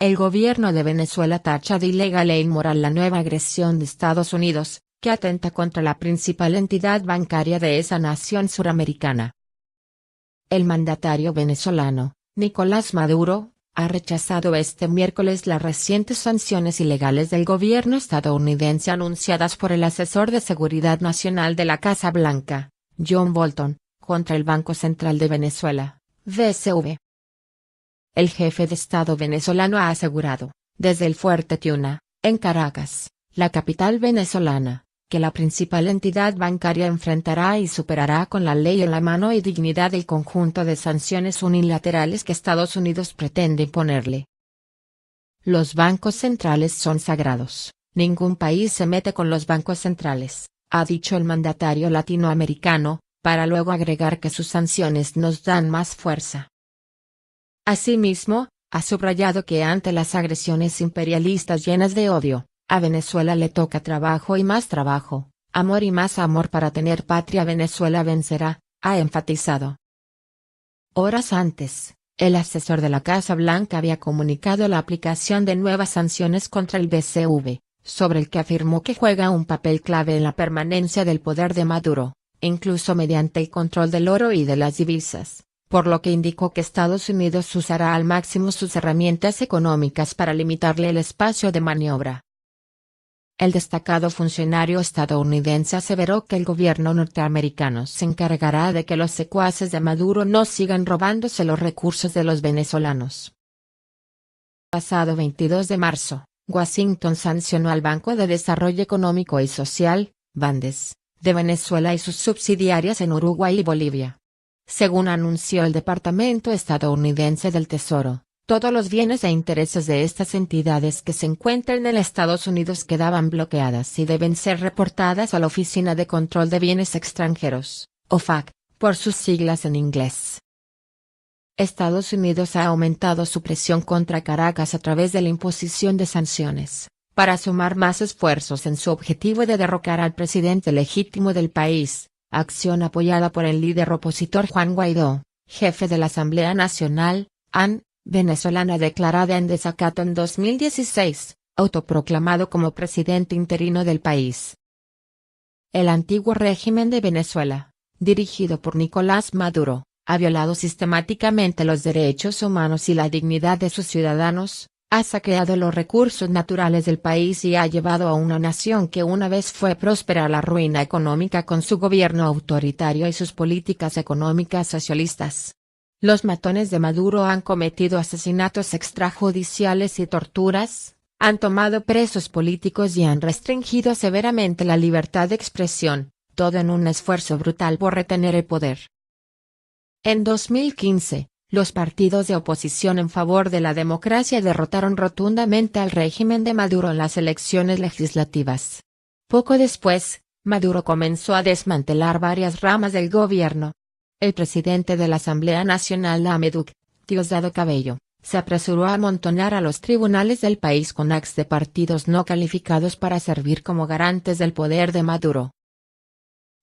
El gobierno de Venezuela tacha de ilegal e inmoral la nueva agresión de Estados Unidos, que atenta contra la principal entidad bancaria de esa nación suramericana. El mandatario venezolano, Nicolás Maduro, ha rechazado este miércoles las recientes sanciones ilegales del gobierno estadounidense anunciadas por el asesor de seguridad nacional de la Casa Blanca, John Bolton, contra el Banco Central de Venezuela, BCV. El jefe de Estado venezolano ha asegurado, desde el Fuerte Tiuna, en Caracas, la capital venezolana, que la principal entidad bancaria enfrentará y superará con la ley en la mano y dignidad el conjunto de sanciones unilaterales que Estados Unidos pretende imponerle. Los bancos centrales son sagrados, ningún país se mete con los bancos centrales, ha dicho el mandatario latinoamericano, para luego agregar que sus sanciones nos dan más fuerza. Asimismo, ha subrayado que ante las agresiones imperialistas llenas de odio, a Venezuela le toca trabajo y más trabajo, amor y más amor para tener patria. Venezuela vencerá, ha enfatizado. Horas antes, el asesor de la Casa Blanca había comunicado la aplicación de nuevas sanciones contra el BCV, sobre el que afirmó que juega un papel clave en la permanencia del poder de Maduro, incluso mediante el control del oro y de las divisas, por lo que indicó que Estados Unidos usará al máximo sus herramientas económicas para limitarle el espacio de maniobra. El destacado funcionario estadounidense aseveró que el gobierno norteamericano se encargará de que los secuaces de Maduro no sigan robándose los recursos de los venezolanos. Pasado 22 de marzo, Washington sancionó al Banco de Desarrollo Económico y Social, BANDES, de Venezuela y sus subsidiarias en Uruguay y Bolivia. Según anunció el Departamento estadounidense del Tesoro, todos los bienes e intereses de estas entidades que se encuentran en Estados Unidos quedaban bloqueadas y deben ser reportadas a la Oficina de Control de Bienes Extranjeros, OFAC, por sus siglas en inglés. Estados Unidos ha aumentado su presión contra Caracas a través de la imposición de sanciones, para sumar más esfuerzos en su objetivo de derrocar al presidente legítimo del país, acción apoyada por el líder opositor Juan Guaidó, jefe de la Asamblea Nacional, AN, venezolana declarada en desacato en 2016, autoproclamado como presidente interino del país. El antiguo régimen de Venezuela, dirigido por Nicolás Maduro, ha violado sistemáticamente los derechos humanos y la dignidad de sus ciudadanos, ha saqueado los recursos naturales del país y ha llevado a una nación que una vez fue próspera a la ruina económica con su gobierno autoritario y sus políticas económicas socialistas. Los matones de Maduro han cometido asesinatos extrajudiciales y torturas, han tomado presos políticos y han restringido severamente la libertad de expresión, todo en un esfuerzo brutal por retener el poder. En 2015, los partidos de oposición en favor de la democracia derrotaron rotundamente al régimen de Maduro en las elecciones legislativas. Poco después, Maduro comenzó a desmantelar varias ramas del gobierno. El presidente de la Asamblea Nacional Ahmed Diosdado Cabello, se apresuró a amontonar a los tribunales del país con acts de partidos no calificados para servir como garantes del poder de Maduro.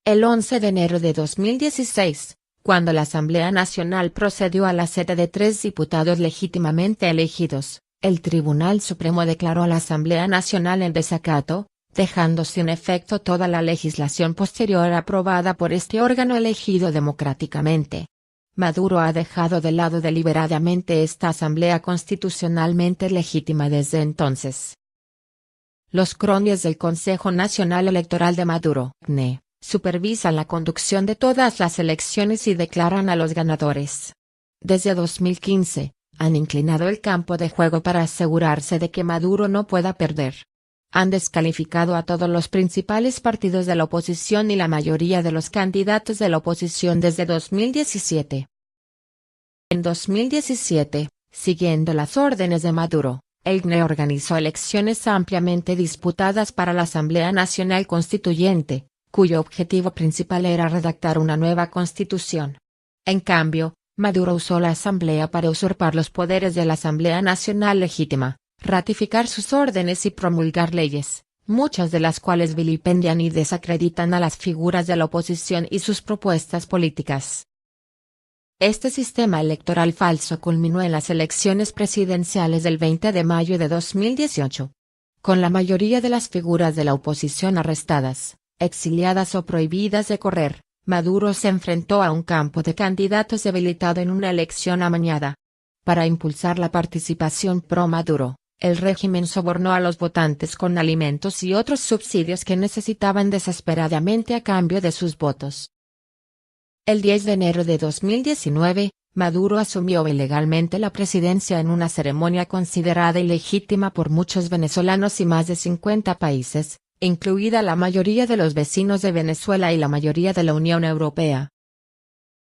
El 11 de enero de 2016, cuando la Asamblea Nacional procedió a la sede de 3 diputados legítimamente elegidos, el Tribunal Supremo declaró a la Asamblea Nacional en desacato, dejando sin efecto toda la legislación posterior aprobada por este órgano elegido democráticamente. Maduro ha dejado de lado deliberadamente esta asamblea constitucionalmente legítima desde entonces. Los cronies del Consejo Nacional Electoral de Maduro, CNE, supervisan la conducción de todas las elecciones y declaran a los ganadores. Desde 2015, han inclinado el campo de juego para asegurarse de que Maduro no pueda perder. Han descalificado a todos los principales partidos de la oposición y la mayoría de los candidatos de la oposición desde 2017. En 2017, siguiendo las órdenes de Maduro, el CNE organizó elecciones ampliamente disputadas para la Asamblea Nacional Constituyente, cuyo objetivo principal era redactar una nueva constitución. En cambio, Maduro usó la Asamblea para usurpar los poderes de la Asamblea Nacional Legítima, ratificar sus órdenes y promulgar leyes, muchas de las cuales vilipendian y desacreditan a las figuras de la oposición y sus propuestas políticas. Este sistema electoral falso culminó en las elecciones presidenciales del 20 de mayo de 2018. Con la mayoría de las figuras de la oposición arrestadas, exiliadas o prohibidas de correr, Maduro se enfrentó a un campo de candidatos debilitado en una elección amañada. Para impulsar la participación pro-Maduro, el régimen sobornó a los votantes con alimentos y otros subsidios que necesitaban desesperadamente a cambio de sus votos. El 10 de enero de 2019, Maduro asumió ilegalmente la presidencia en una ceremonia considerada ilegítima por muchos venezolanos y más de 50 países, incluida la mayoría de los vecinos de Venezuela y la mayoría de la Unión Europea.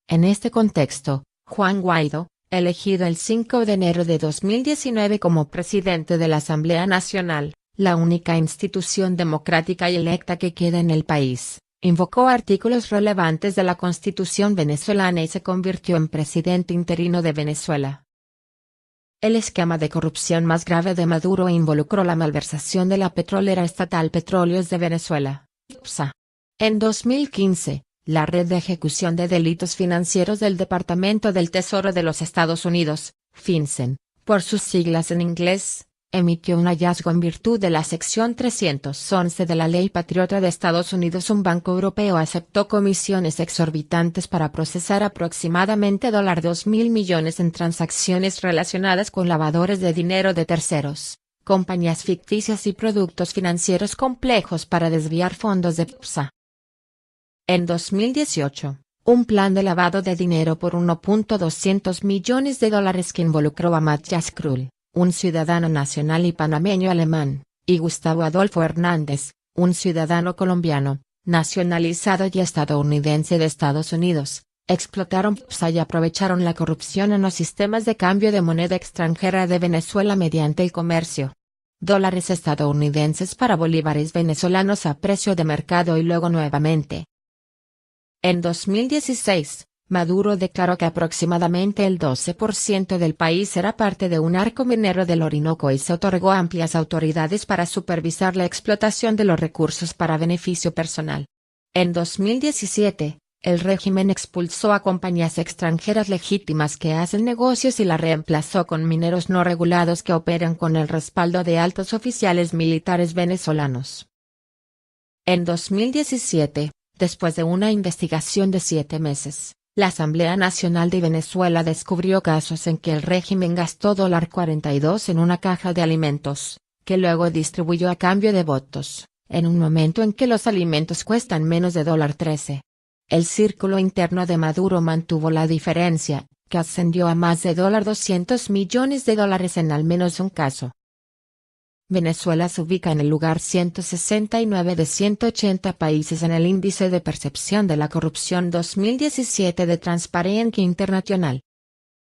En este contexto, Juan Guaidó, elegido el 5 de enero de 2019 como presidente de la Asamblea Nacional, la única institución democrática y electa que queda en el país, invocó artículos relevantes de la Constitución venezolana y se convirtió en presidente interino de Venezuela. El esquema de corrupción más grave de Maduro involucró la malversación de la petrolera estatal Petróleos de Venezuela, PDVSA. En 2015, la Red de Ejecución de Delitos Financieros del Departamento del Tesoro de los Estados Unidos, FinCEN, por sus siglas en inglés, emitió un hallazgo en virtud de la sección 311 de la Ley Patriota de Estados Unidos. Un banco europeo aceptó comisiones exorbitantes para procesar aproximadamente $2.000 millones en transacciones relacionadas con lavadores de dinero de terceros, compañías ficticias y productos financieros complejos para desviar fondos de PDVSA. En 2018, un plan de lavado de dinero por $1.200 millones que involucró a Matías Krull, un ciudadano nacional y panameño-alemán, y Gustavo Adolfo Hernández, un ciudadano colombiano, nacionalizado y estadounidense de Estados Unidos, explotaron PDVSA y aprovecharon la corrupción en los sistemas de cambio de moneda extranjera de Venezuela mediante el comercio. Dólares estadounidenses para bolívares venezolanos a precio de mercado y luego nuevamente. En 2016, Maduro declaró que aproximadamente el 12% del país era parte de un arco minero del Orinoco y se otorgó amplias autoridades para supervisar la explotación de los recursos para beneficio personal. En 2017, el régimen expulsó a compañías extranjeras legítimas que hacen negocios y la reemplazó con mineros no regulados que operan con el respaldo de altos oficiales militares venezolanos. En 2017, después de una investigación de 7 meses, la Asamblea Nacional de Venezuela descubrió casos en que el régimen gastó $42 en una caja de alimentos, que luego distribuyó a cambio de votos, en un momento en que los alimentos cuestan menos de $13. El círculo interno de Maduro mantuvo la diferencia, que ascendió a más de $200 millones en al menos un caso. Venezuela se ubica en el lugar 169 de 180 países en el Índice de Percepción de la Corrupción 2017 de Transparency International.